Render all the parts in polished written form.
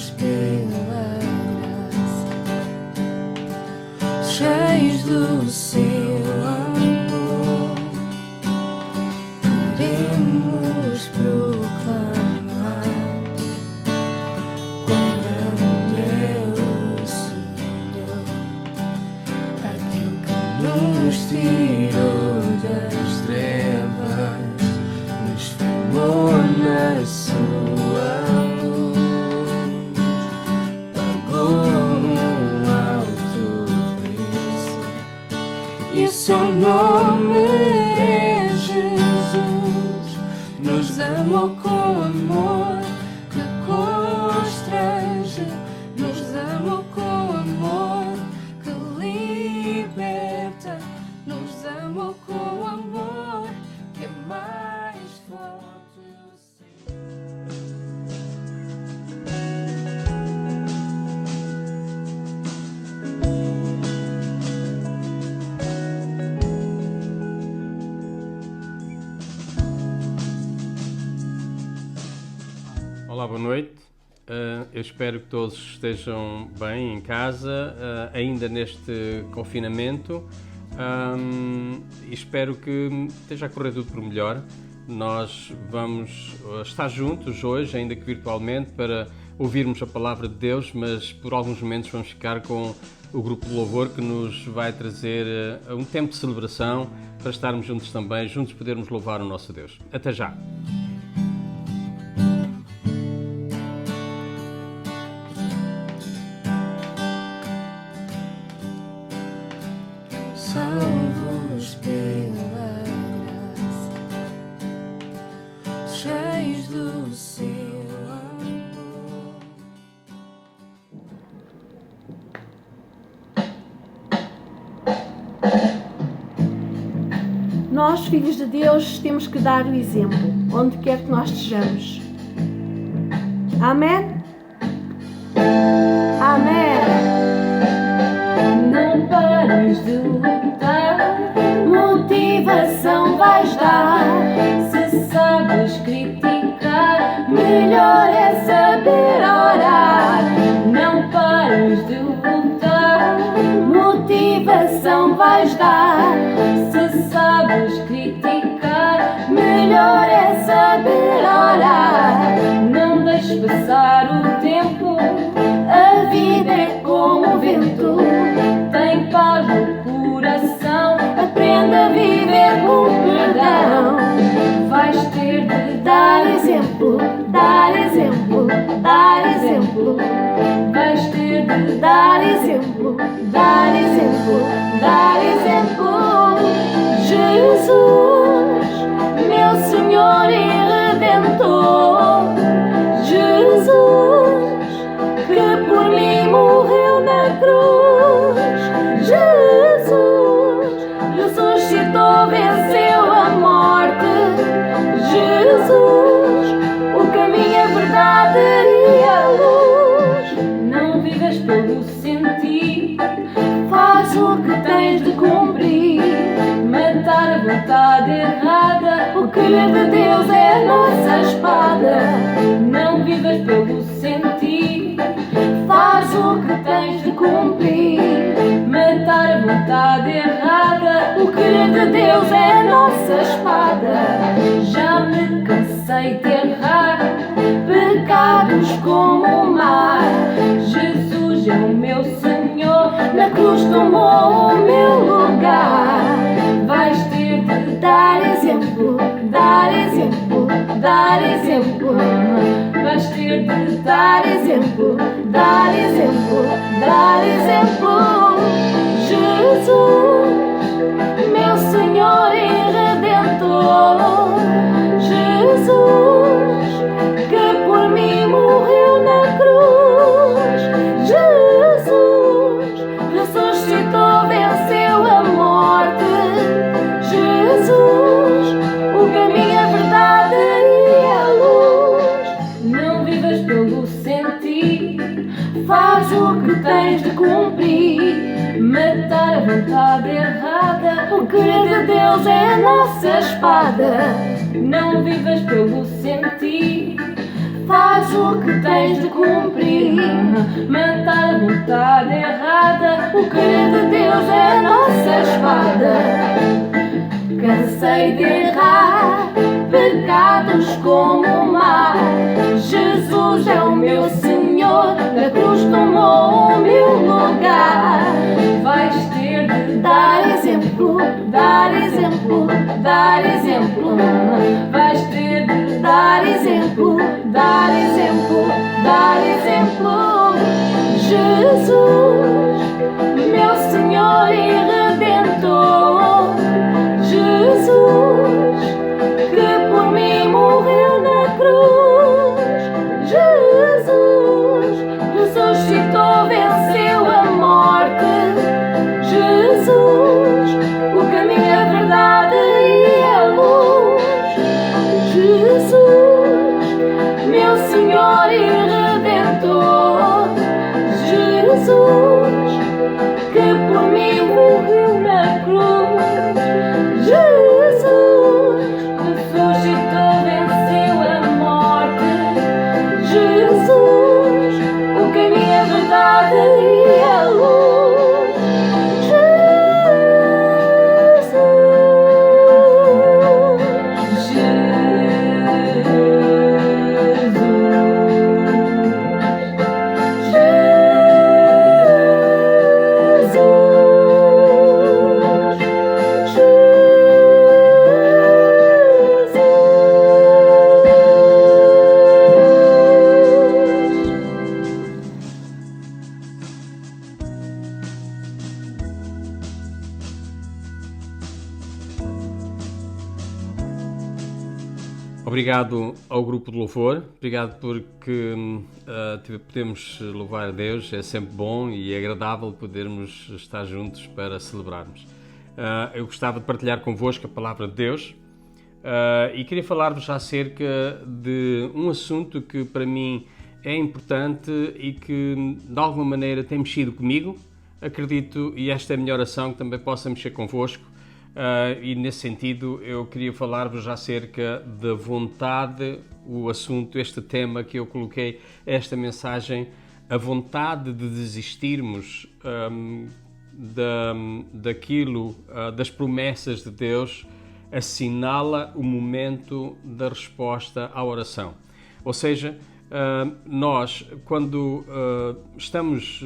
Vivemos pela graça, cheios do seu amor, queremos proclamar quão grande é o Senhor, aquele que nos tirou das trevas, nos firmou na sua luz, pagou um alto preço, e o seu nome é Jesus. Nos amou com amor que constrange, nos amou com amor que liberta, nos amou com amor que é mais forte. Olá, boa noite. Eu espero que todos estejam bem em casa, ainda neste confinamento. E espero que esteja a correr tudo por melhor. Nós vamos estar juntos hoje, ainda que virtualmente, para ouvirmos a palavra de Deus, mas por alguns momentos vamos ficar com o grupo de louvor que nos vai trazer um tempo de celebração para estarmos juntos também, juntos podermos louvar o nosso Deus. Até já! Salvos pela graça, cheios do seu amor. Nós, filhos de Deus, temos que dar o exemplo, onde quer que nós estejamos. Amém? Amém! Não pares de lutar, motivação vais dar. Se sabes criticar, melhor é saber orar. Não pares de lutar, motivação vais dar. Se sabes criticar, melhor é saber orar. Não deixes passar o tempo, a vida é como o vento. Tem paz no coração, aprenda a viver com perdão. Vais ter de dar exemplo, dar exemplo, dar exemplo. Vais ter de dar exemplo, dar exemplo, dar exemplo. Jesus, meu Senhor e Redentor, Jesus, que por mim morreu na cruz. Jesus, ressuscitou, venceu a morte. Jesus, o caminho, a verdade e a luz. Não vives pelo sentir, faz o que tens de cumprir. Matar a vontade errada, o querer de Deus é a nossa espada. Não vives pelo sentir, faz o que tens de cumprir. Matar a vontade errada, o querer de Deus é a nossa espada. Já me cansei de errar, pecados como o mar. Jesus é o meu Senhor, na cruz tomou o meu lugar. Vais ter de dar exemplo, dar exemplo, dar exemplo. Vais ter de dar exemplo, dar exemplo, dar exemplo. Jesus, meu Senhor e Redentor, Jesus, que por mim morreu na cruz. Jesus, ressuscitou, venceu a morte. Jesus, o caminho, a verdade e a luz. Não vivas pelo sentir, faz o que tens de cumprir. Matar a vontade errada, o querer de Deus é a nossa espada. Não vivas pelo sentir, faz o que tens de cumprir, matar a vontade errada, o querer de Deus é a nossa espada. Cansei de errar, pecados como o mar, Jesus é o meu Senhor, na cruz tomou o meu lugar. Vais ter de dar exemplo, dar exemplo, dar exemplo. Vais ter de dar exemplo, dar exemplo, dar exemplo. Jesus, meu Senhor e Redentor, Jesus, que por mim morreu na cruz. Jesus, ressuscitou, venceu a morte. Jesus, o caminho, a verdade e a luz. Jesus, meu Senhor e Redentor, Jesus, que por mim morreu na cruz. Jesus, ressuscitou, venceu a morte. Jesus, o caminho, a verdade e a luz. Obrigado ao grupo de louvor, obrigado porque podemos louvar a Deus, é sempre bom e agradável podermos estar juntos para celebrarmos. Eu gostava de partilhar convosco a palavra de Deus e queria falar-vos acerca de um assunto que para mim é importante e que de alguma maneira tem mexido comigo, acredito, e esta é a minha oração, que também possa mexer convosco. E nesse sentido eu queria falar-vos acerca da vontade, o assunto, este tema que eu coloquei, esta mensagem, a vontade de desistirmos daquilo, das promessas de Deus, assinala o momento da resposta à oração. Ou seja, nós, quando estamos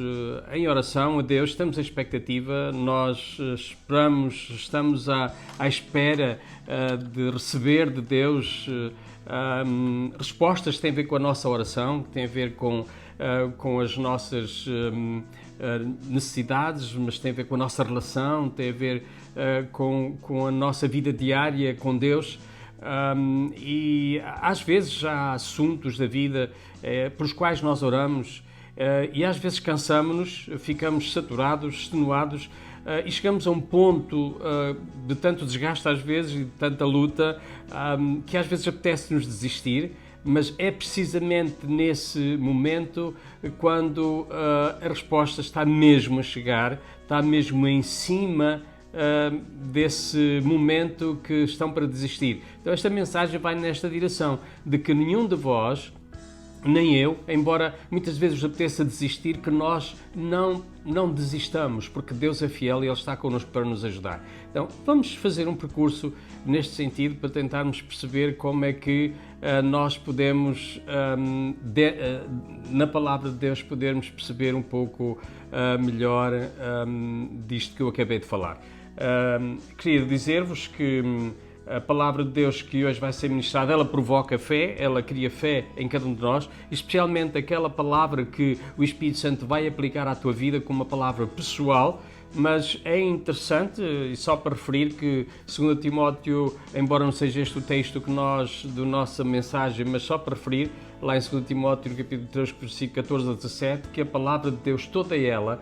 em oração a Deus, estamos à expectativa, nós esperamos, estamos à espera de receber de Deus respostas que têm a ver com a nossa oração, que têm a ver com as nossas necessidades, mas têm a ver com a nossa relação, têm a ver com a nossa vida diária com Deus. E às vezes há assuntos da vida pelos quais nós oramos e às vezes cansamos-nos, ficamos saturados, extenuados e chegamos a um ponto de tanto desgaste às vezes e de tanta luta que às vezes apetece-nos desistir, mas é precisamente nesse momento quando a resposta está mesmo a chegar, está mesmo em cima desse momento que estão para desistir. Então esta mensagem vai nesta direção, de que nenhum de vós, nem eu, embora muitas vezes nos apeteça desistir, que nós não desistamos, porque Deus é fiel e Ele está connosco para nos ajudar. Então vamos fazer um percurso neste sentido para tentarmos perceber como é que nós podemos, na palavra de Deus, podermos perceber um pouco melhor disto que eu acabei de falar. Queria dizer-vos que a palavra de Deus que hoje vai ser ministrada, ela provoca fé, ela cria fé em cada um de nós, especialmente aquela palavra que o Espírito Santo vai aplicar à tua vida como uma palavra pessoal. Mas é interessante, e só para referir que 2 Timóteo, embora não seja este o texto que da nossa mensagem, mas só para referir, lá em 2 Timóteo, no capítulo 3, versículo 14 a 17, que a palavra de Deus, toda ela,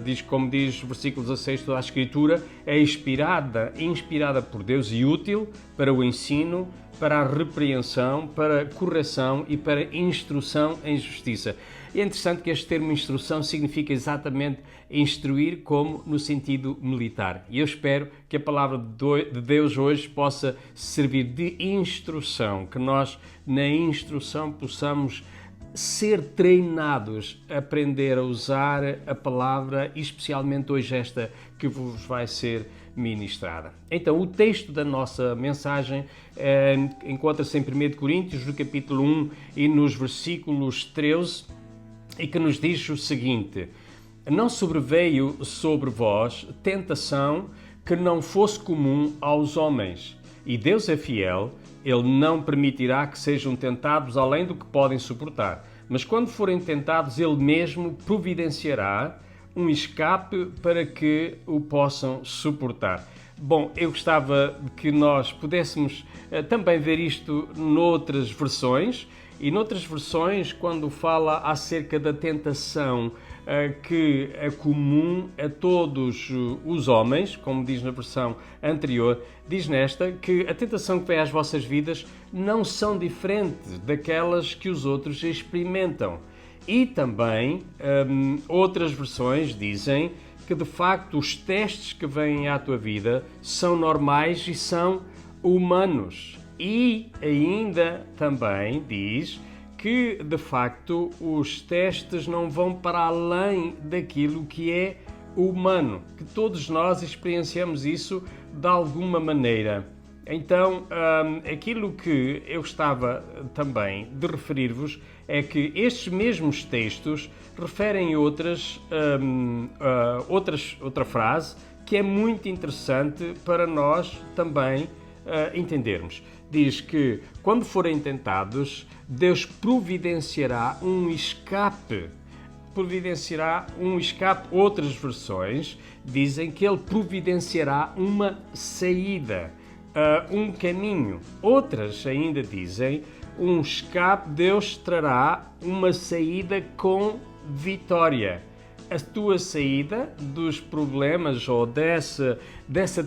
diz, como diz o versículo 16, toda a Escritura é inspirada por Deus e útil para o ensino, para a repreensão, para a correção e para a instrução em justiça. E é interessante que este termo instrução significa exatamente instruir, como no sentido militar. E eu espero que a palavra de Deus hoje possa servir de instrução, que nós na instrução possamos ser treinados a aprender a usar a palavra, e especialmente hoje esta que vos vai ser ministrada. Então, o texto da nossa mensagem encontra-se em 1 Coríntios, no capítulo 1 e nos versículos 13, e que nos diz o seguinte: não sobreveio sobre vós tentação que não fosse comum aos homens, e Deus é fiel, Ele não permitirá que sejam tentados além do que podem suportar, mas quando forem tentados, Ele mesmo providenciará um escape para que o possam suportar. Bom, eu gostava que nós pudéssemos também ver isto noutras versões, e noutras versões, quando fala acerca da tentação que é comum a todos os homens, como diz na versão anterior, diz nesta que a tentação que vem às vossas vidas não são diferentes daquelas que os outros experimentam. E também outras versões dizem que de facto os testes que vêm à tua vida são normais e são humanos. E ainda também diz que de facto os testes não vão para além daquilo que é humano, que todos nós experienciamos isso de alguma maneira. Então, aquilo que eu gostava também de referir-vos é que estes mesmos textos referem outra frase que é muito interessante para nós também entendermos. Diz que quando forem tentados, Deus providenciará um escape. Outras versões dizem que Ele providenciará uma saída, um caminho. Outras ainda dizem um escape, Deus trará uma saída com vitória. A tua saída dos problemas ou dessa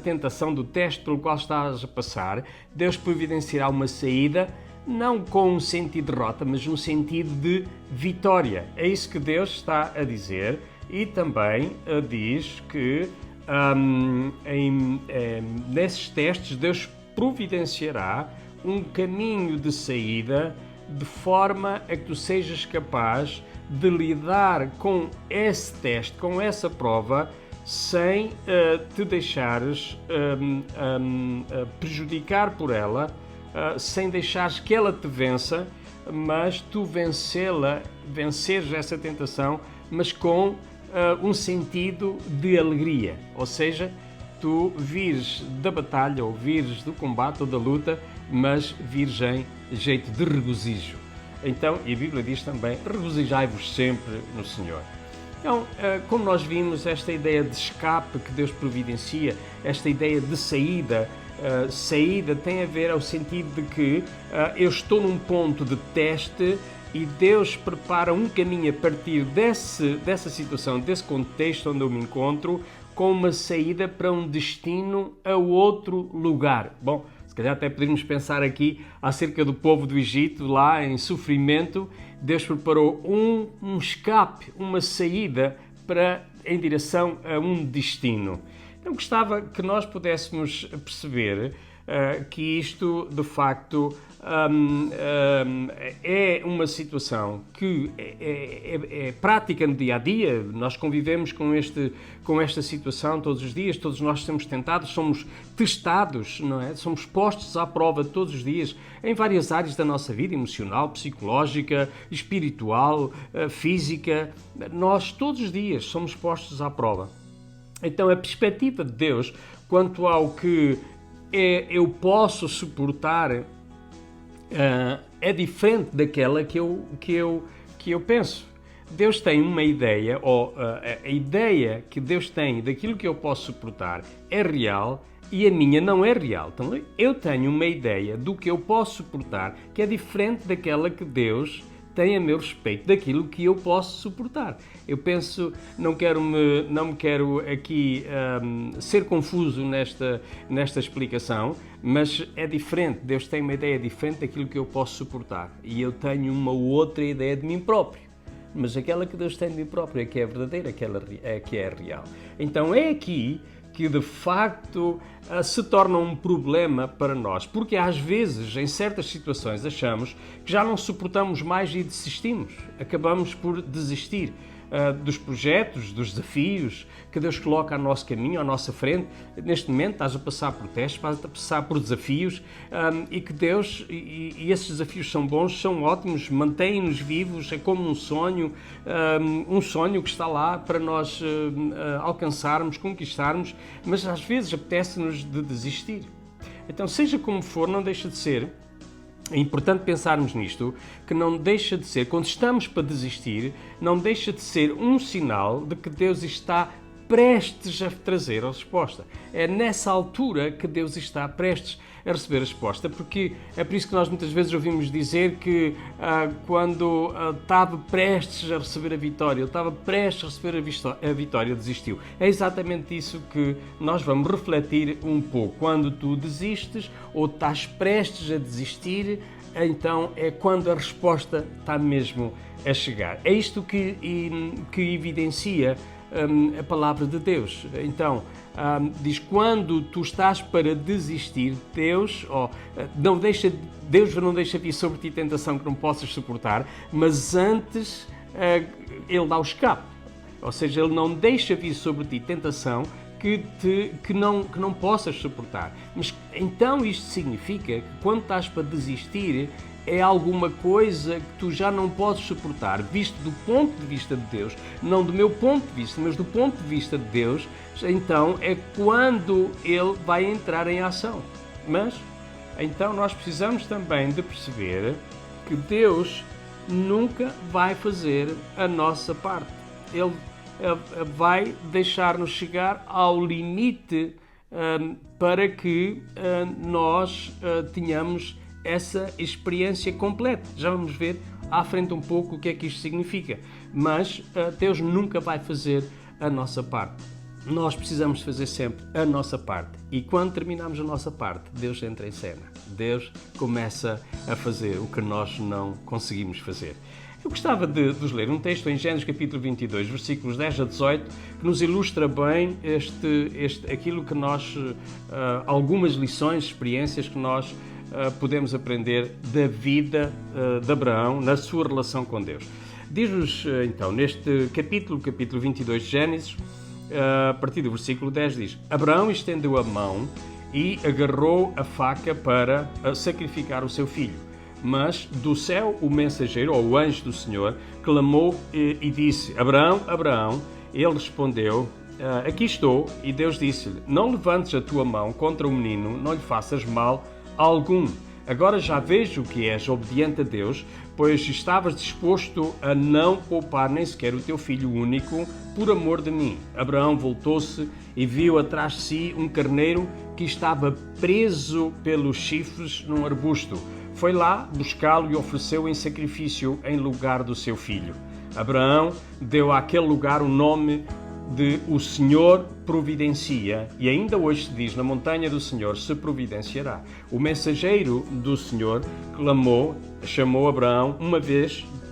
tentação, do teste pelo qual estás a passar, Deus providenciará uma saída não com um sentido de derrota, mas um sentido de vitória. É isso que Deus está a dizer, e também diz que nesses testes Deus providenciará um caminho de saída de forma a que tu sejas capaz de lidar com esse teste, com essa prova, sem te deixares prejudicar por ela, sem deixares que ela te vença, mas tu venceres essa tentação, mas com um sentido de alegria. Ou seja, tu vires da batalha, ou vires do combate ou da luta, mas vires em jeito de regozijo. Então, e a Bíblia diz também, regozijai-vos sempre no Senhor. Então, como nós vimos, esta ideia de escape que Deus providencia, esta ideia de saída, saída tem a ver ao sentido de que eu estou num ponto de teste e Deus prepara um caminho a partir dessa situação, desse contexto onde eu me encontro, com uma saída para um destino a outro lugar. Bom, se calhar até poderíamos pensar aqui acerca do povo do Egito, lá em sofrimento. Deus preparou um escape, uma saída em direção a um destino. Eu gostava que nós pudéssemos perceber que isto, de facto, é uma situação que é prática no dia-a-dia. Nós convivemos com esta situação todos os dias, todos nós somos tentados, somos testados, não é? Somos postos à prova todos os dias, em várias áreas da nossa vida, emocional, psicológica, espiritual, física. Nós todos os dias somos postos à prova. Então, a perspectiva de Deus quanto ao que eu posso suportar é diferente daquela que eu penso. Deus tem uma ideia, ou a ideia que Deus tem daquilo que eu posso suportar é real e a minha não é real. Então, eu tenho uma ideia do que eu posso suportar que é diferente daquela que Deus tem a meu respeito, daquilo que eu posso suportar. Eu penso, não me quero aqui ser confuso nesta explicação, mas é diferente. Deus tem uma ideia diferente daquilo que eu posso suportar. E eu tenho uma outra ideia de mim próprio. mas aquela que Deus tem de mim próprio é que é verdadeira, aquela é que é real. Então é aqui que de facto se torna um problema para nós, porque às vezes, em certas situações, achamos que já não suportamos mais e desistimos, acabamos por desistir dos projetos, dos desafios que Deus coloca ao nosso caminho, à nossa frente. Neste momento estás a passar por testes, estás a passar por desafios e que Deus, e esses desafios são bons, são ótimos, mantêm-nos vivos, é como um sonho que está lá para nós alcançarmos, conquistarmos, mas às vezes apetece-nos de desistir. Então, seja como for, não deixa de ser. É importante pensarmos nisto, que não deixa de ser, quando estamos para desistir, não deixa de ser um sinal de que Deus está prestes a trazer a resposta. É nessa altura que Deus está prestes a receber a resposta, porque é por isso que nós muitas vezes ouvimos dizer que quando estava prestes a receber a vitória, ele estava prestes a receber a vitória, desistiu. É exatamente isso que nós vamos refletir um pouco. Quando tu desistes ou estás prestes a desistir, então é quando a resposta está mesmo a chegar. É isto que evidencia a palavra de Deus. Então, diz, quando tu estás para desistir, Deus não deixa vir sobre ti tentação que não possas suportar, mas antes Ele dá o escape. Ou seja, Ele não deixa vir sobre ti tentação que não possas suportar. Mas então isto significa que quando estás para desistir, é alguma coisa que tu já não podes suportar, visto do ponto de vista de Deus, não do meu ponto de vista, mas do ponto de vista de Deus, então é quando Ele vai entrar em ação. Mas, então nós precisamos também de perceber que Deus nunca vai fazer a nossa parte. Ele vai deixar-nos chegar ao limite para que nós tenhamos essa experiência completa. Já vamos ver à frente um pouco o que é que isto significa. Mas Deus nunca vai fazer a nossa parte. Nós precisamos fazer sempre a nossa parte. E quando terminamos a nossa parte, Deus entra em cena. Deus começa a fazer o que nós não conseguimos fazer. Eu gostava de vos ler um texto em Gênesis capítulo 22, versículos 10 a 18, que nos ilustra bem aquilo que nós, algumas lições, experiências que nós podemos aprender da vida de Abraão na sua relação com Deus. Diz-nos então, neste capítulo 22 de Gênesis, a partir do versículo 10 diz: Abraão estendeu a mão e agarrou a faca para sacrificar o seu filho. Mas do céu o mensageiro, ou o anjo do Senhor, clamou e disse: Abraão, Abraão. Ele respondeu: aqui estou. E Deus disse-lhe: não levantes a tua mão contra o menino, não lhe faças mal algum. Agora já vejo que és obediente a Deus, pois estavas disposto a não poupar nem sequer o teu filho único por amor de mim. Abraão voltou-se e viu atrás de si um carneiro que estava preso pelos chifres num arbusto. Foi lá buscá-lo e ofereceu em sacrifício em lugar do seu filho. Abraão deu àquele lugar o nome de O Senhor Providencia, e ainda hoje se diz: na montanha do Senhor se providenciará. O mensageiro do Senhor chamou Abraão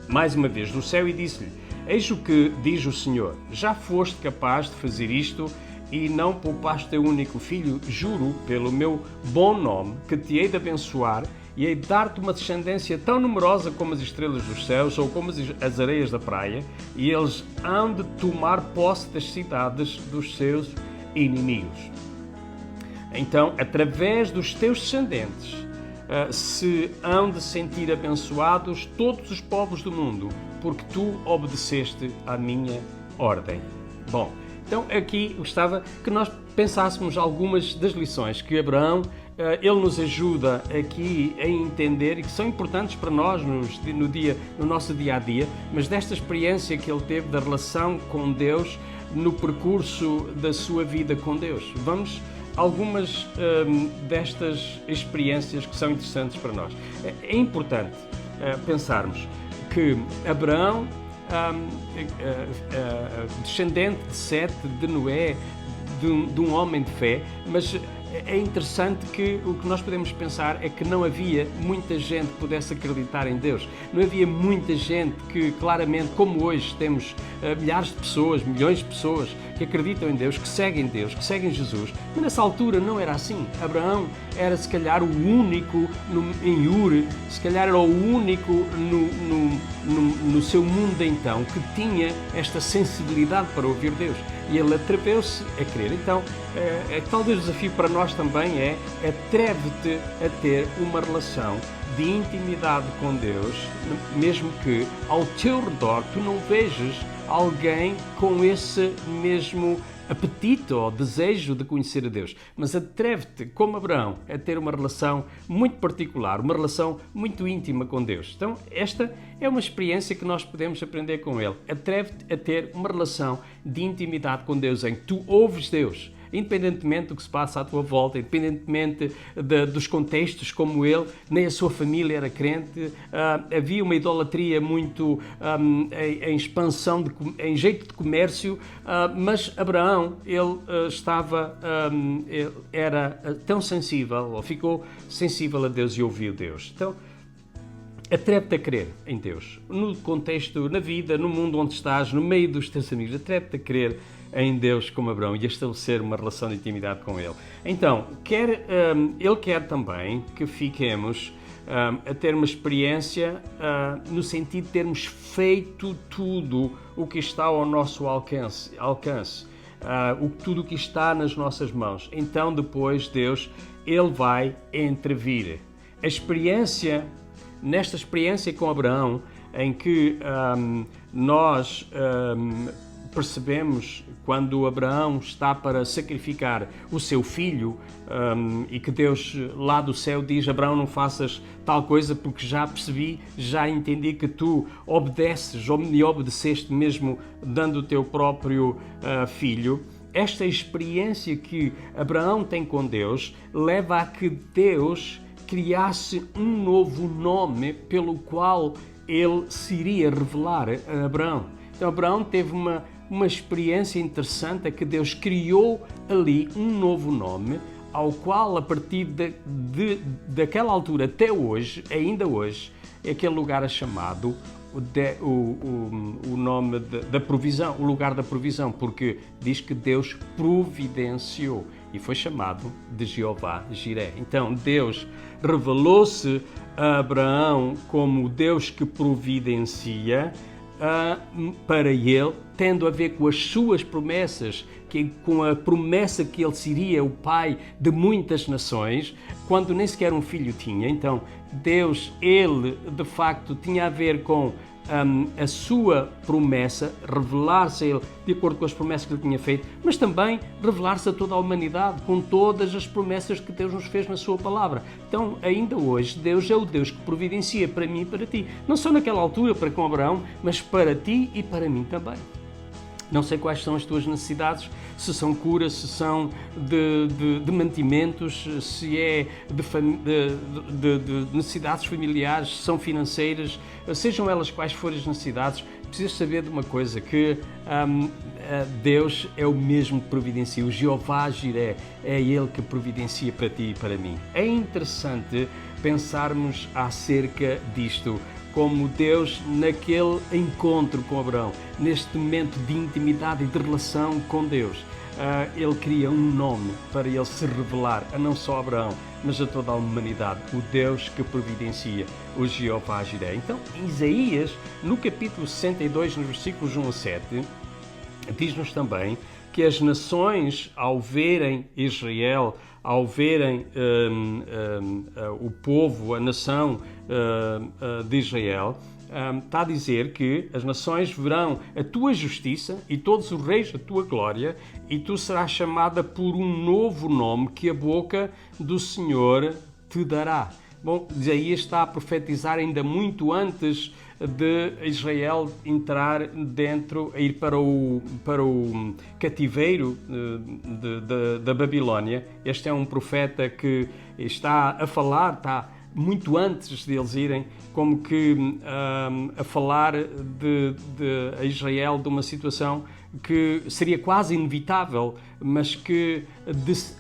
mais uma vez do céu e disse-lhe: eis o que diz o Senhor, já foste capaz de fazer isto e não poupaste teu único filho? Juro pelo meu bom nome que te hei de abençoar e hei de dar-te uma descendência tão numerosa como as estrelas dos céus ou como as areias da praia, e eles hão de tomar posse das cidades dos seus inimigos. Então, através dos teus descendentes, se hão de sentir abençoados todos os povos do mundo, porque tu obedeceste à minha ordem. Bom, então aqui gostava que nós pensássemos algumas das lições que Abraão ele nos ajuda aqui a entender e que são importantes para nós no nosso dia-a-dia, mas desta experiência que ele teve da relação com Deus no percurso da sua vida com Deus. Vamos a algumas destas experiências que são interessantes para nós. É importante pensarmos que Abraão, descendente de Sete, de Noé, de um homem de fé, mas é interessante que o que nós podemos pensar é que não havia muita gente que pudesse acreditar em Deus. Não havia muita gente que, claramente, como hoje temos milhares de pessoas, milhões de pessoas que acreditam em Deus, que seguem Jesus, mas nessa altura não era assim. Abraão era se calhar o único em Ur, se calhar era o único no seu mundo então que tinha esta sensibilidade para ouvir Deus. E ele atreveu-se a crer. Então, talvez o desafio para nós também é atreve-te a ter uma relação de intimidade com Deus, mesmo que ao teu redor tu não vejas alguém com esse mesmo apetite ou desejo de conhecer a Deus. Mas atreve-te, como Abraão, a ter uma relação muito particular, uma relação muito íntima com Deus. Então, esta é uma experiência que nós podemos aprender com ele. Atreve-te a ter uma relação de intimidade com Deus, em que tu ouves Deus, independentemente do que se passa à tua volta, independentemente dos contextos, como ele, nem a sua família era crente, havia uma idolatria muito em expansão, em jeito de comércio, mas Abraão, ele era tão sensível, ou ficou sensível a Deus e ouviu Deus. Então, atreve-te a crer em Deus, no contexto, na vida, no mundo onde estás, no meio dos teus amigos, atreve-te a crer em Deus como Abraão e a estabelecer uma relação de intimidade com Ele. Então, Ele quer também que fiquemos a ter uma experiência no sentido de termos feito tudo o que está ao nosso alcance. Tudo o que está nas nossas mãos. Então, depois, Deus, Ele vai intervir. Nesta experiência com Abraão, em que nós percebemos quando Abraão está para sacrificar o seu filho e que Deus lá do céu diz: Abraão, não faças tal coisa porque já percebi, já entendi que tu obedeces ou me obedeceste mesmo dando o teu próprio filho. Esta experiência que Abraão tem com Deus leva a que Deus criasse um novo nome pelo qual ele se iria revelar a Abraão. Então Abraão teve uma experiência interessante, é que Deus criou ali um novo nome, ao qual a partir daquela altura até hoje, ainda hoje, aquele lugar é chamado o nome da provisão, o lugar da provisão, porque diz que Deus providenciou e foi chamado de Jeová Jiré. Então Deus revelou-se a Abraão como o Deus que providencia para ele, tendo a ver com as suas promessas, com a promessa que ele seria o pai de muitas nações, quando nem sequer um filho tinha. Então Deus, ele de facto tinha a ver com a sua promessa, revelar-se a ele de acordo com as promessas que ele tinha feito, mas também revelar-se a toda a humanidade com todas as promessas que Deus nos fez na sua palavra. Então, ainda hoje, Deus é o Deus que providencia para mim e para ti. Não só naquela altura para com Abraão, mas para ti e para mim também. Não sei quais são as tuas necessidades, se são curas, se são de mantimentos, se é de necessidades familiares, se são financeiras, sejam elas quais forem as necessidades. Precisas saber de uma coisa, que Deus é o mesmo que providencia, o Jeová Jiré, é Ele que providencia para ti e para mim. É interessante pensarmos acerca disto, como Deus, naquele encontro com Abraão, neste momento de intimidade e de relação com Deus, Ele cria um nome para Ele se revelar a não só a Abraão, mas a toda a humanidade, o Deus que providencia, o Jeová Jiré. Então, Isaías, no capítulo 62, nos versículos 1 a 7, diz-nos também que as nações, ao verem Israel, ao verem o povo, a nação de Israel, está a dizer que as nações verão a tua justiça e todos os reis a tua glória, e tu serás chamada por um novo nome que a boca do Senhor te dará. Bom, Isaías está a profetizar ainda muito antes de Israel entrar dentro, a ir para o cativeiro da Babilónia. Este é um profeta que está a falar, está muito antes deles irem, como que a falar de Israel, de uma situação que seria quase inevitável, mas que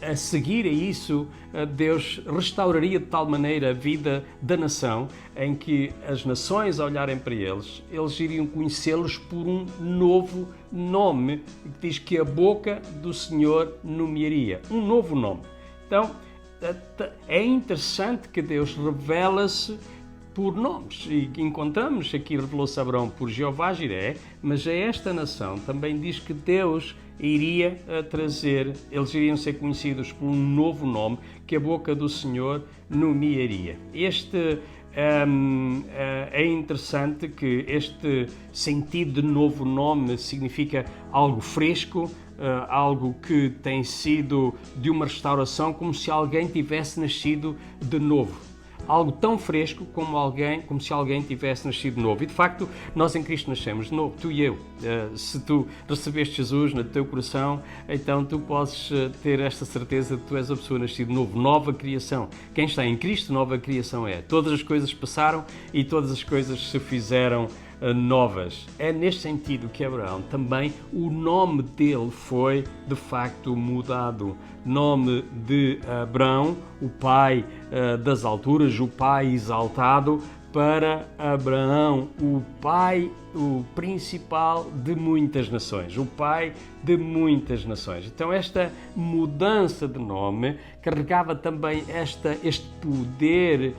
a seguir a isso Deus restauraria de tal maneira a vida da nação, em que as nações, ao olharem para eles iriam conhecê-los por um novo nome, que diz que a boca do Senhor nomearia. Um novo nome. Então, é interessante que Deus revela-se por nomes, e encontramos aqui revelou-se a Abraão por Jeová Jiré, mas a esta nação também diz que Deus iria trazer, eles iriam ser conhecidos por um novo nome que a boca do Senhor nomearia. É interessante que este sentido de novo nome significa algo fresco, algo que tem sido de uma restauração, como se alguém tivesse nascido de novo. Algo tão fresco como se alguém tivesse nascido novo. E de facto, nós em Cristo nascemos de novo, tu e eu. Se tu recebeste Jesus no teu coração, então tu podes ter esta certeza de que tu és a pessoa nascida de novo, nova criação. Quem está em Cristo, nova criação é. Todas as coisas passaram e todas as coisas se fizeram novas. É neste sentido que Abraão também, o nome dele foi de facto mudado. Nome de Abraão, o pai das alturas, o pai exaltado, para Abraão, o pai, o principal de muitas nações, o pai de muitas nações. Então esta mudança de nome carregava também este poder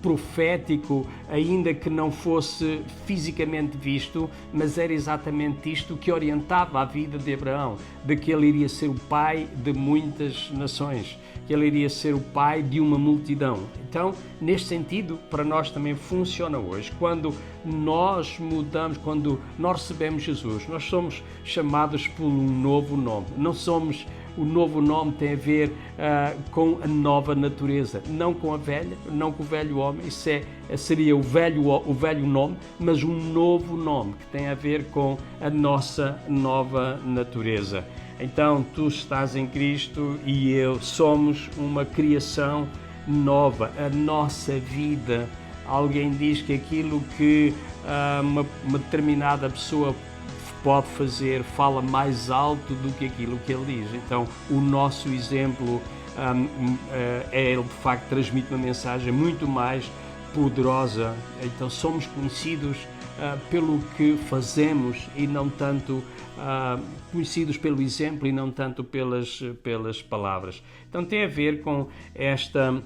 profético, ainda que não fosse fisicamente visto, mas era exatamente isto que orientava a vida de Abraão, de que ele iria ser o pai de muitas nações, que ele iria ser o pai de uma multidão. Então, neste sentido, para nós também funciona hoje. Quando nós mudamos, quando nós recebemos Jesus, nós somos chamados por um novo nome. O novo nome tem a ver com a nova natureza, não com a velha, não com o velho homem. Isso seria o velho nome, mas um novo nome que tem a ver com a nossa nova natureza. Então, tu estás em Cristo e eu somos uma criação nova. A nossa vida, alguém diz que aquilo que uma determinada pessoa pode fazer fala mais alto do que aquilo que ele diz. Então, o nosso exemplo ele de facto transmite uma mensagem muito mais poderosa. Então, somos conhecidos pelo que fazemos e não tanto conhecidos pelo exemplo e não tanto pelas palavras. Então, tem a ver com esta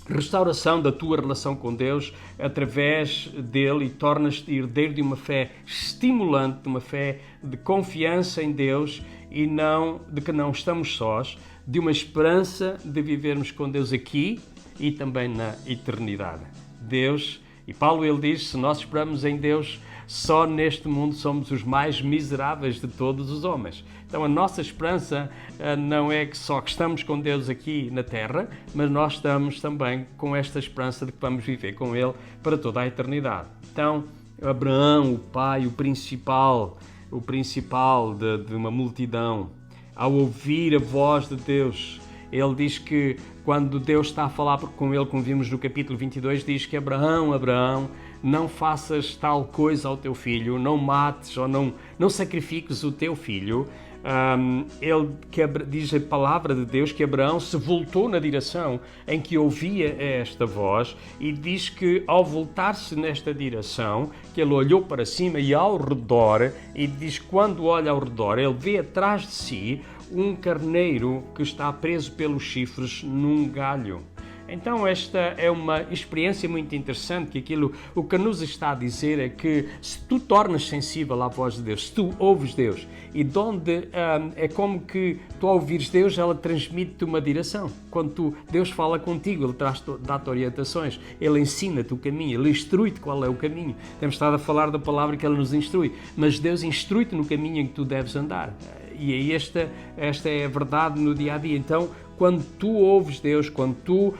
restauração da tua relação com Deus através dele, e tornas-te herdeiro de uma fé estimulante, de uma fé de confiança em Deus e não de que não estamos sós, de uma esperança de vivermos com Deus aqui e também na eternidade. Deus, e Paulo ele diz, se nós esperamos em Deus só neste mundo somos os mais miseráveis de todos os homens. Então a nossa esperança não é que só que estamos com Deus aqui na terra, mas nós estamos também com esta esperança de que vamos viver com Ele para toda a eternidade. Então Abraão, o pai, o principal de uma multidão, ao ouvir a voz de Deus, ele diz que quando Deus está a falar com ele, como vimos no capítulo 22, diz que Abraão, não faças tal coisa ao teu filho, não mates ou não sacrifiques o teu filho. Diz a palavra de Deus que Abraão se voltou na direção em que ouvia esta voz, e diz que ao voltar-se nesta direção, que ele olhou para cima e ao redor, e diz que quando olha ao redor, ele vê atrás de si um carneiro que está preso pelos chifres num galho. Então esta é uma experiência muito interessante, que o que nos está a dizer é que se tu tornas sensível à voz de Deus, se tu ouves Deus, e é como que tu ao ouvires Deus, ela transmite-te uma direção. Quando Deus fala contigo, Ele dá-te orientações, Ele ensina-te o caminho, Ele instrui-te qual é o caminho. Temos estado a falar da palavra que Ele nos instrui, mas Deus instrui-te no caminho em que tu deves andar. E aí esta é a verdade no dia-a-dia. Então, quando tu ouves Deus, quando tu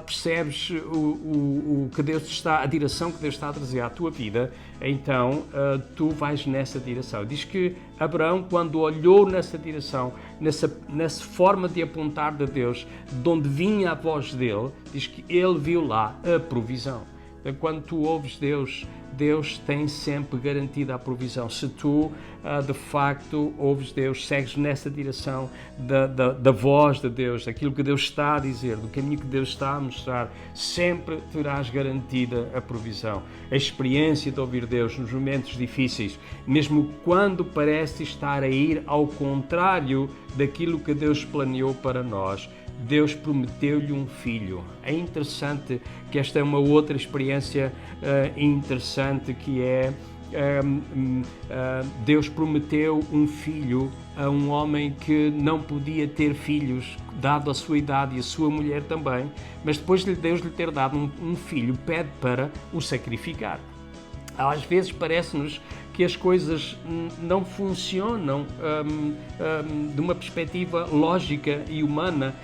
percebes o que Deus a direção que Deus está a trazer à tua vida, então tu vais nessa direção. Diz que Abraão, quando olhou nessa direção, nessa forma de apontar de Deus, de onde vinha a voz dele, diz que ele viu lá a provisão. Então, quando tu ouves Deus, Deus tem sempre garantido a provisão. Se tu, de facto, ouves Deus, segues nessa direção da voz de Deus, daquilo que Deus está a dizer, do caminho que Deus está a mostrar, sempre terás garantida a provisão. A experiência de ouvir Deus nos momentos difíceis, mesmo quando parece estar a ir ao contrário daquilo que Deus planeou para nós, Deus prometeu-lhe um filho. É interessante que esta é uma outra experiência interessante, que é Deus prometeu um filho a um homem que não podia ter filhos, dado a sua idade, e a sua mulher também, mas depois de Deus lhe ter dado um filho, pede para o sacrificar. Às vezes parece-nos que as coisas não funcionam de uma perspectiva lógica e humana.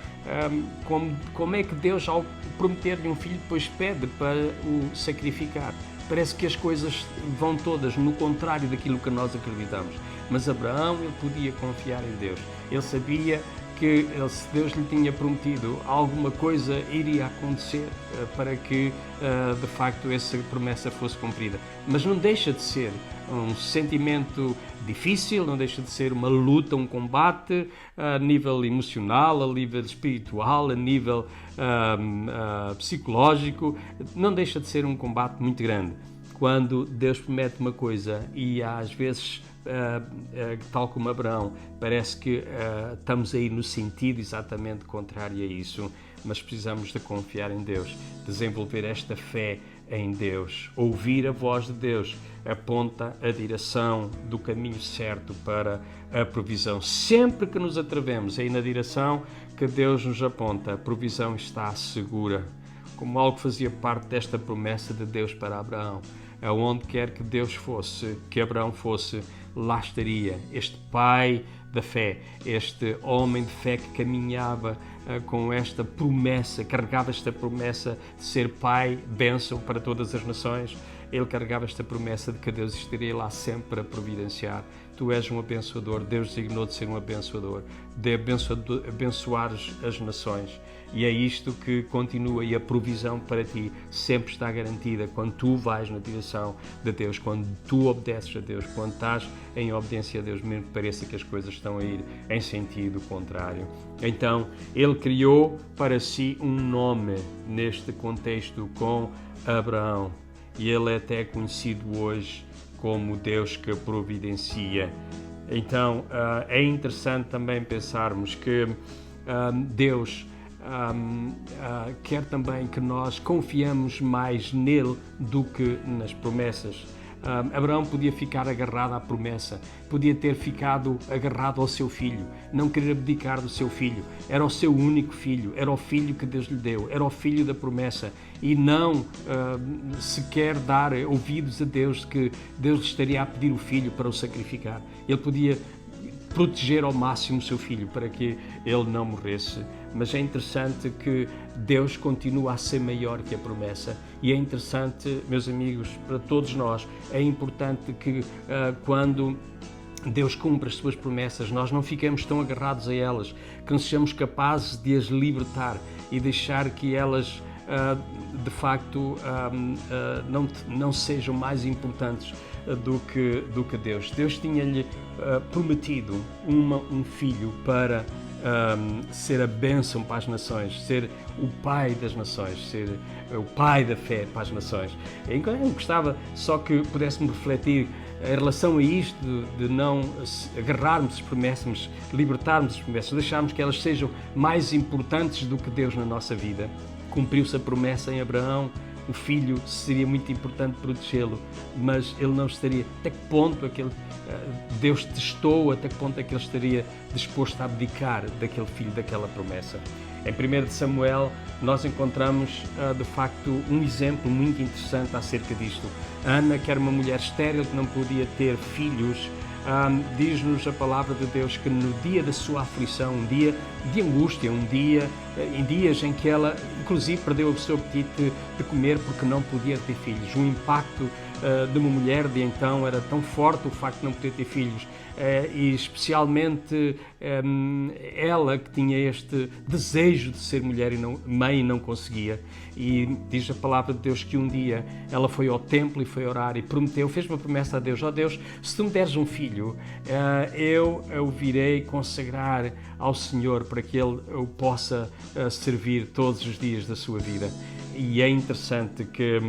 Como é que Deus, ao prometer-lhe um filho, depois pede para o sacrificar? Parece que as coisas vão todas no contrário daquilo que nós acreditamos. Mas Abraão, ele podia confiar em Deus. Ele sabia que se Deus lhe tinha prometido, alguma coisa iria acontecer para que, de facto, essa promessa fosse cumprida. Mas não deixa de ser um sentimento difícil, não deixa de ser uma luta, um combate a nível emocional, a nível espiritual, a nível psicológico. Não deixa de ser um combate muito grande. Quando Deus promete uma coisa e às vezes, tal como Abraão, parece que estamos aí no sentido exatamente contrário a isso, mas precisamos de confiar em Deus, desenvolver esta fé em Deus. Ouvir a voz de Deus aponta a direção do caminho certo para a provisão. Sempre que nos atrevemos aí na direção que Deus nos aponta, a provisão está segura, como algo que fazia parte desta promessa de Deus para Abraão. Aonde quer que Deus fosse, que Abraão fosse, lá estaria este pai da fé, este homem de fé que caminhava com esta promessa, carregava esta promessa de ser pai, bênção para todas as nações. Ele carregava esta promessa de que Deus estaria lá sempre para providenciar. Tu és um abençoador, Deus designou de ser um abençoador, de abençoar as nações. E é isto que continua, e a provisão para ti sempre está garantida quando tu vais na direção de Deus, quando tu obedeces a Deus, quando estás em obediência a Deus, mesmo que pareça que as coisas estão a ir em sentido contrário. Então, ele criou para si um nome neste contexto com Abraão, e ele é até conhecido hoje como Deus que providencia. Então, é interessante também pensarmos que Deus quer também que nós confiamos mais nele do que nas promessas. Abraão podia ficar agarrado à promessa, podia ter ficado agarrado ao seu filho, não querer abdicar do seu filho. Era o seu único filho, era o filho que Deus lhe deu, era o filho da promessa, e não sequer dar ouvidos a Deus, que Deus lhe estaria a pedir o filho para o sacrificar. Ele podia proteger ao máximo o seu filho para que ele não morresse. Mas é interessante que Deus continua a ser maior que a promessa, e é interessante, meus amigos, para todos nós, é importante que quando Deus cumpre as suas promessas, nós não ficamos tão agarrados a elas, que não sejamos capazes de as libertar e deixar que elas, de facto, não sejam mais importantes do que Deus. Deus tinha-lhe prometido um filho para ser a bênção para as nações, ser o pai das nações, ser o pai da fé para as nações. Eu gostava só que pudéssemos refletir em relação a isto, de não agarrarmos as promessas, libertarmos as promessas, deixarmos que elas sejam mais importantes do que Deus na nossa vida. Cumpriu-se a promessa em Abraão, o filho seria muito importante protegê-lo, mas ele não estaria. Até que ponto Deus testou, até que ponto é que ele estaria disposto a abdicar daquele filho, daquela promessa? Em 1 Samuel nós encontramos de facto um exemplo muito interessante acerca disto. Ana, que era uma mulher estéril, que não podia ter filhos, diz-nos a palavra de Deus que no dia da sua aflição, um dia de angústia, em dias em que ela inclusive perdeu o seu apetite de comer porque não podia ter filhos. O impacto de uma mulher de então era tão forte, o facto de não poder ter filhos. e especialmente ela que tinha este desejo de ser mulher e mãe e não conseguia. E diz a palavra de Deus que um dia ela foi ao templo e foi orar e prometeu, fez uma promessa a Deus: ó Deus, se tu me deres um filho, eu o virei consagrar ao Senhor para que ele o possa servir todos os dias da sua vida. E é interessante que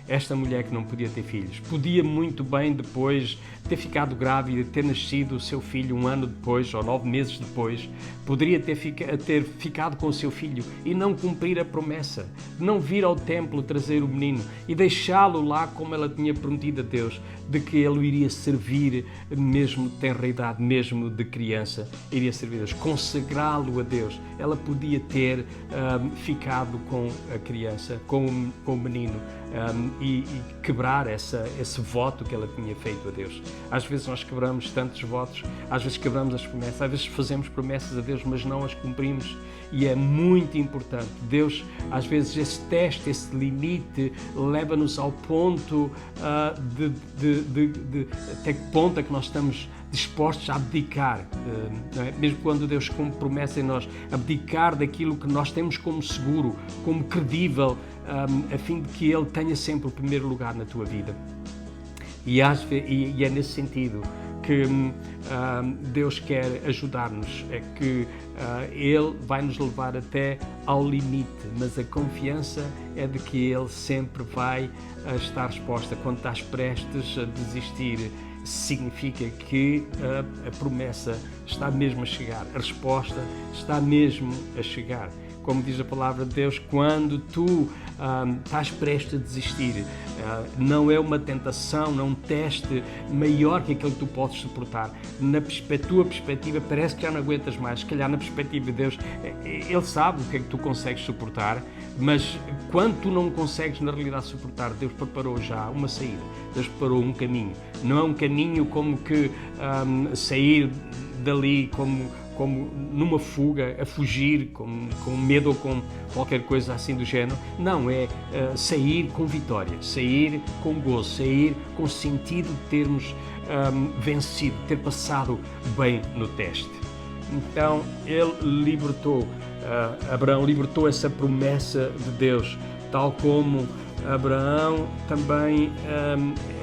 esta mulher que não podia ter filhos, podia muito bem depois ter ficado grávida, ter nascido o seu filho um ano depois ou 9 meses depois, poderia ter ficado com o seu filho e não cumprir a promessa, não vir ao templo trazer o menino e deixá-lo lá como ela tinha prometido a Deus, de que ele o iria servir mesmo de tenra idade, mesmo de criança, iria servir a Deus, consagrá-lo a Deus. Ela podia ter ficado com a criança, com o menino, e quebrar esse voto que ela tinha feito a Deus. Às vezes nós quebramos tantos votos, às vezes quebramos as promessas, às vezes fazemos promessas a Deus, mas não as cumprimos, e é muito importante. Deus, às vezes, esse teste, esse limite, leva-nos ao ponto de até que ponto é que nós estamos dispostos a abdicar, não é? Mesmo quando Deus cumpre promessa em nós, abdicar daquilo que nós temos como seguro, como credível, a fim de que Ele tenha sempre o primeiro lugar na tua vida. E é nesse sentido que Deus quer ajudar-nos, é que Ele vai nos levar até ao limite, mas a confiança é de que Ele sempre vai estar disposta. Quando estás prestes a desistir, significa que a promessa está mesmo a chegar, a resposta está mesmo a chegar. Como diz a palavra de Deus, quando tu estás prestes a desistir, não é uma tentação, não é um teste maior que aquele que tu podes suportar. Na tua perspectiva parece que já não aguentas mais, se calhar na perspectiva de Deus, Ele sabe o que é que tu consegues suportar, mas quando tu não consegues na realidade suportar, Deus preparou já uma saída, Deus preparou um caminho. Não é um caminho como que sair dali como numa fuga, a fugir com medo ou com qualquer coisa assim do género. Não, é sair com vitória, sair com gozo, sair com o sentido de termos vencido, ter passado bem no teste. Então, Abraão libertou essa promessa de Deus, tal como Abraão também,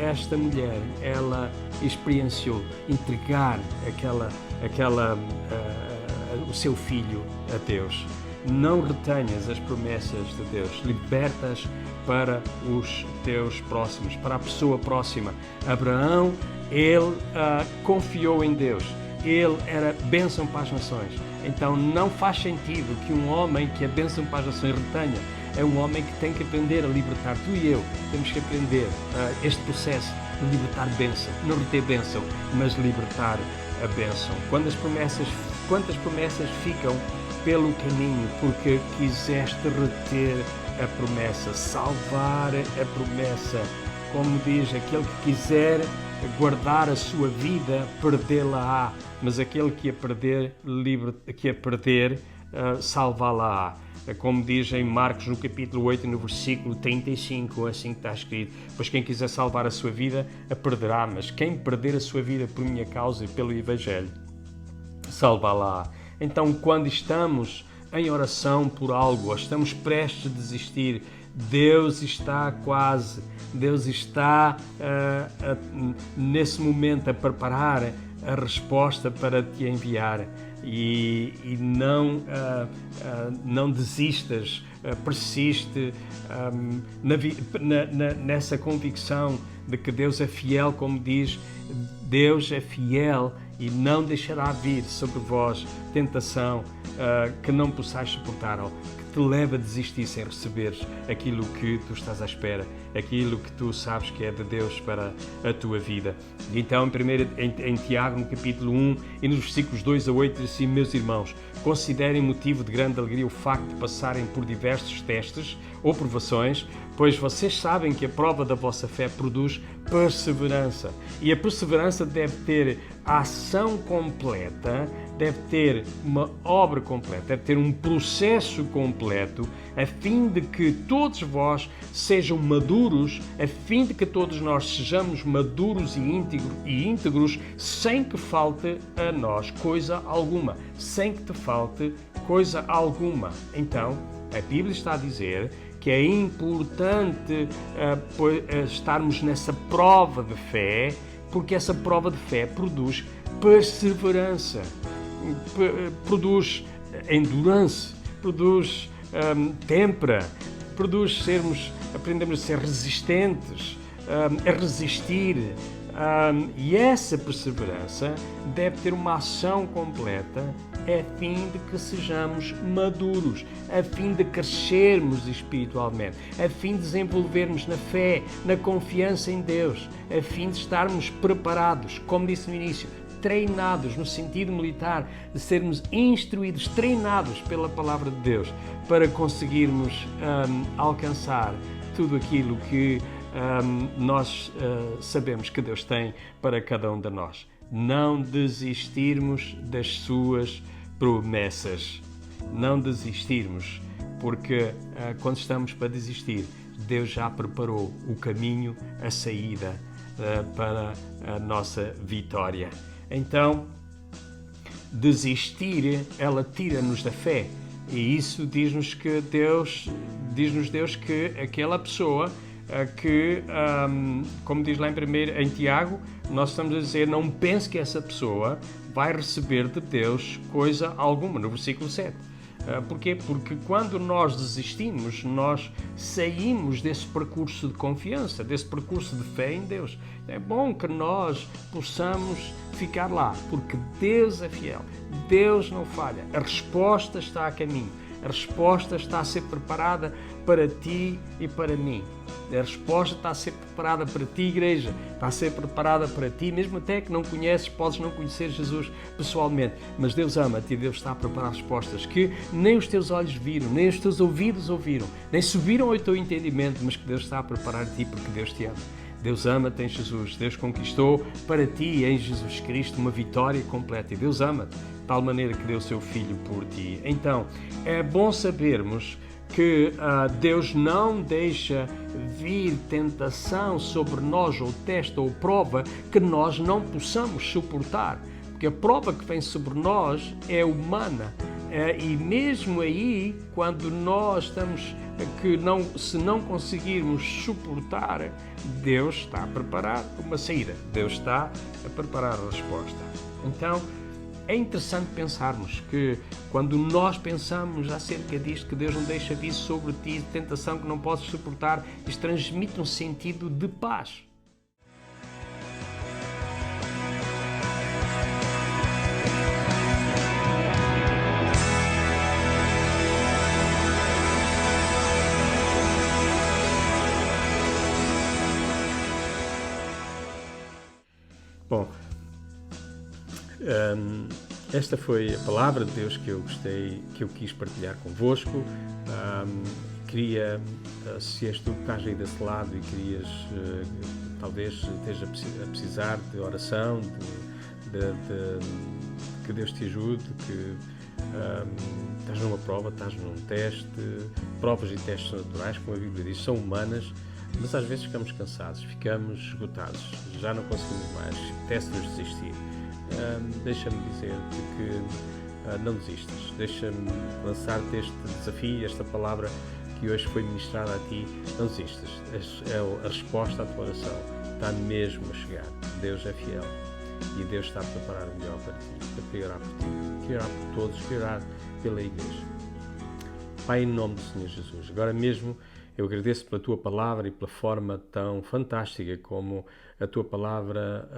esta mulher, ela experienciou entregar o seu filho a Deus. Não retenhas as promessas de Deus, liberta-as para os teus próximos, para a pessoa próxima. Abraão, ele confiou em Deus, ele era bênção para as nações. Então não faz sentido que um homem que é bênção para as nações retenha. É um homem que tem que aprender a libertar. Tu e eu temos que aprender este processo de libertar bênção, não reter bênção, mas libertar a bênção. Quantas promessas ficam pelo caminho porque quiseste reter a promessa, salvar a promessa. Como diz, aquele que quiser guardar a sua vida, perdê-la-á, mas aquele que a perder, salvá-la-á. Como diz em Marcos, no capítulo 8, no versículo 35, assim que está escrito: pois quem quiser salvar a sua vida, a perderá, mas quem perder a sua vida por minha causa e pelo Evangelho, salvá-la. Então, quando estamos em oração por algo, ou estamos prestes a desistir, Deus está quase, Deus está nesse momento a preparar a resposta para te enviar. E não desistas, persiste nessa convicção de que Deus é fiel, como diz, Deus é fiel e não deixará vir sobre vós tentação que não possais suportar, ou que te leva a desistir sem receberes aquilo que tu estás à espera, aquilo que tu sabes que é de Deus para a tua vida. Então, em Tiago, no capítulo 1 e nos versículos 2 a 8, diz assim: meus irmãos, considerem motivo de grande alegria o facto de passarem por diversos testes ou provações, pois vocês sabem que a prova da vossa fé produz perseverança. E a perseverança deve ter a ação completa deve ter uma obra completa, deve ter um processo completo, a fim de que todos vós sejam maduros, a fim de que todos nós sejamos maduros e íntegros, sem que falte a nós coisa alguma. Sem que te falte coisa alguma. Então, a Bíblia está a dizer que é importante estarmos nessa prova de fé, porque essa prova de fé produz perseverança, produz endurance, produz tempra, produz aprendemos a ser resistentes, a resistir. E essa perseverança deve ter uma ação completa a fim de que sejamos maduros, a fim de crescermos espiritualmente, a fim de desenvolvermos na fé, na confiança em Deus, a fim de estarmos preparados, como disse no início, treinados no sentido militar, de sermos instruídos, treinados pela palavra de Deus, para conseguirmos alcançar tudo aquilo que nós sabemos que Deus tem para cada um de nós. Não desistirmos das suas promessas. Não desistirmos, porque quando estamos para desistir, Deus já preparou o caminho, a saída para a nossa vitória. Então, desistir, ela tira-nos da fé. E isso diz-nos Deus que aquela pessoa que, como diz lá em Tiago, nós estamos a dizer, não pense que essa pessoa vai receber de Deus coisa alguma, no versículo 7. Porquê? Porque quando nós desistimos, nós saímos desse percurso de confiança, desse percurso de fé em Deus. É bom que nós possamos ficar lá, porque Deus é fiel, Deus não falha, a resposta está a caminho, a resposta está a ser preparada para ti e para mim. A resposta está a ser preparada para ti, igreja, está a ser preparada para ti, mesmo até que não conheces, podes não conhecer Jesus pessoalmente, mas Deus ama-te e Deus está a preparar respostas que nem os teus olhos viram, nem os teus ouvidos ouviram, nem subiram ao teu entendimento, mas que Deus está a preparar ti porque Deus te ama. Deus ama-te em Jesus, Deus conquistou para ti em Jesus Cristo uma vitória completa e Deus ama-te de tal maneira que deu o seu Filho por ti. Então, é bom sabermos que Deus não deixa vir tentação sobre nós, ou teste, ou prova, que nós não possamos suportar. Porque a prova que vem sobre nós é humana. E mesmo aí, quando nós estamos, se não conseguirmos suportar, Deus está a preparar uma saída. Deus está a preparar a resposta. Então, é interessante pensarmos que quando nós pensamos acerca disto, que Deus não deixa vir sobre ti tentação que não podes suportar, isto transmite um sentido de paz. Bom, esta foi a palavra de Deus que eu quis partilhar convosco. Queria, se és tu que estás aí desse lado e querias, talvez esteja a precisar de oração, que Deus te ajude, que estás numa prova, estás num teste. Provas e testes são naturais, como a Bíblia diz, são humanas, mas às vezes ficamos cansados, ficamos esgotados, já não conseguimos mais, apetece-nos desistir. Deixa-me dizer-te que não desistas, deixa-me lançar-te este desafio, esta palavra que hoje foi ministrada a ti. Não desistas, a resposta à tua oração está mesmo a chegar. Deus é fiel e Deus está a preparar o melhor para ti. Eu queria orar por ti, queria orar por todos, queria orar pela Igreja. Pai, em nome do Senhor Jesus, agora mesmo eu agradeço pela tua palavra e pela forma tão fantástica como a tua palavra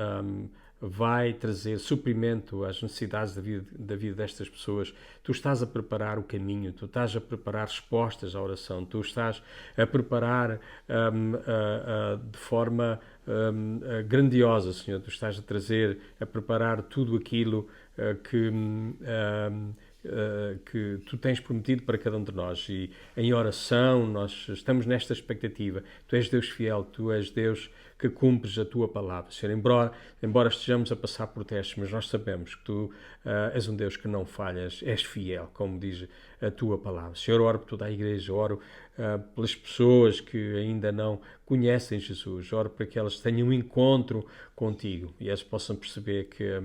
vai trazer suprimento às necessidades da vida destas pessoas. Tu estás a preparar o caminho, tu estás a preparar respostas à oração, tu estás a preparar de forma grandiosa, Senhor. Tu estás a preparar tudo aquilo que tu tens prometido para cada um de nós, e em oração nós estamos nesta expectativa. Tu és Deus fiel, tu és Deus que cumpres a tua palavra. Senhor, embora estejamos a passar por testes, mas nós sabemos que tu és um Deus que não falhas, és fiel, como diz a tua palavra. Senhor, oro por toda a igreja, oro pelas pessoas que ainda não conhecem Jesus, oro para que elas tenham um encontro contigo e elas possam perceber que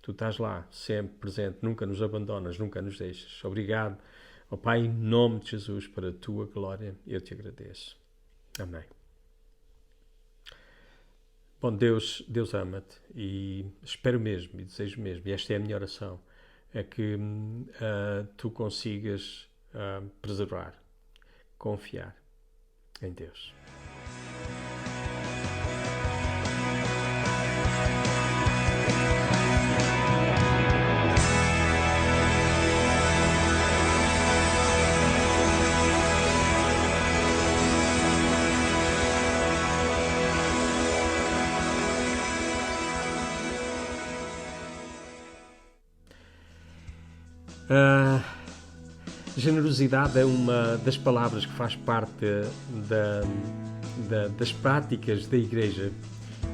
tu estás lá, sempre presente, nunca nos abandonas, nunca nos deixas. Obrigado, ó Pai, em nome de Jesus, para a tua glória, eu te agradeço. Amém. Bom, Deus ama-te e espero mesmo e desejo mesmo, e esta é a minha oração, é que tu consigas preservar, confiar em Deus. Generosidade é uma das palavras que faz parte das práticas da Igreja.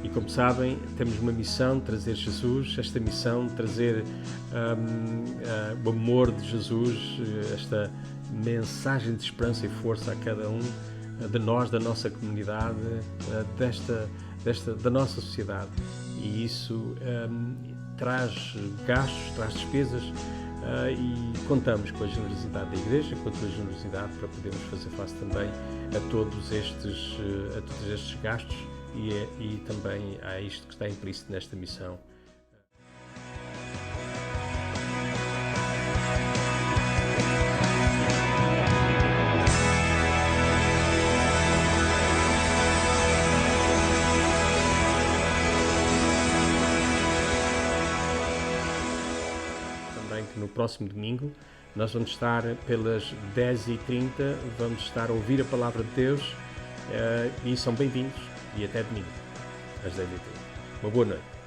E como sabem, temos uma missão, trazer Jesus, esta missão, trazer o amor de Jesus, esta mensagem de esperança e força a cada um de nós, da nossa comunidade, da nossa sociedade. E isso traz gastos, traz despesas, e contamos com a generosidade da Igreja, com a tua generosidade para podermos fazer face também a todos estes gastos e também a isto que está implícito nesta missão. Que no próximo domingo nós vamos estar pelas 10h30, vamos estar a ouvir a Palavra de Deus e são bem-vindos e até domingo às 10h30. Uma boa noite.